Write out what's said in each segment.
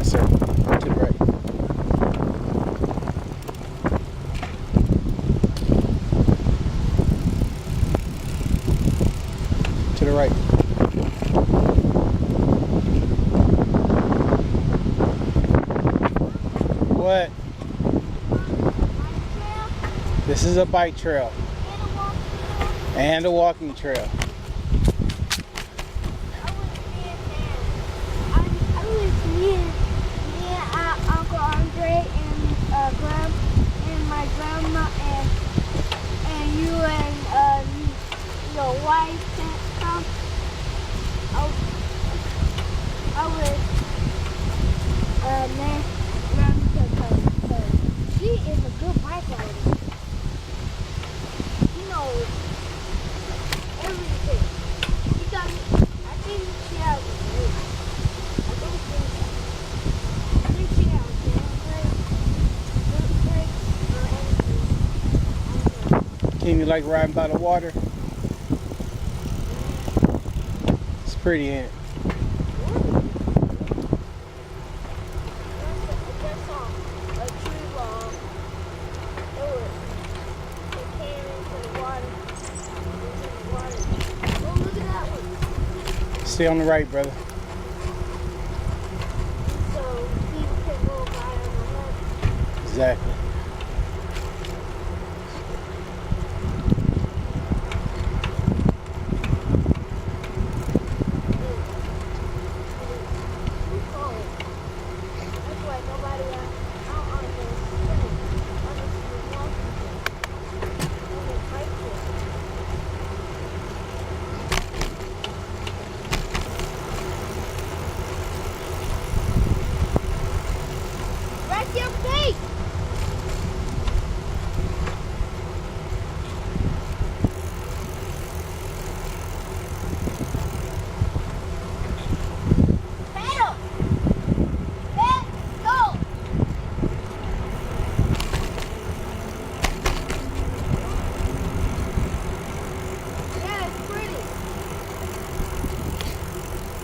Yes, sir. To the right. To the right. What? This is a bike trail. And a walking trail. Uncle Andre and my grandma and you and your wife can't come. I was grandma she is a good bike rider. She knows everything. She got me. I think she has I don't think so. I think she has Can you like riding by the water? It's pretty, ain't it? Stay on the right, brother. So people can go by on the left. Exactly. Your feet. Pedal. Let's go. Yeah, it's pretty.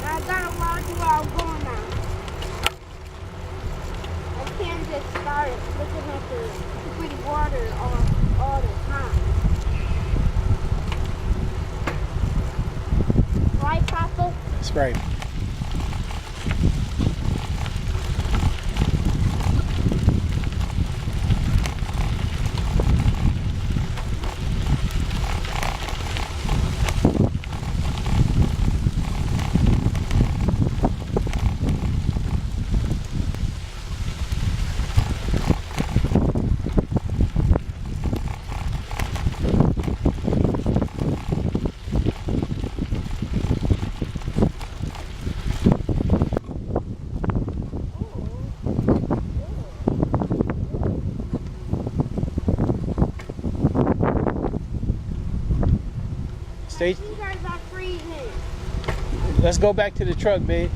Now I gotta watch where I'm going now. I can't just start looking at the pretty water all the time. Right, Papa? That's right. Stay. You guys are freezing. Let's go back to the truck, babe.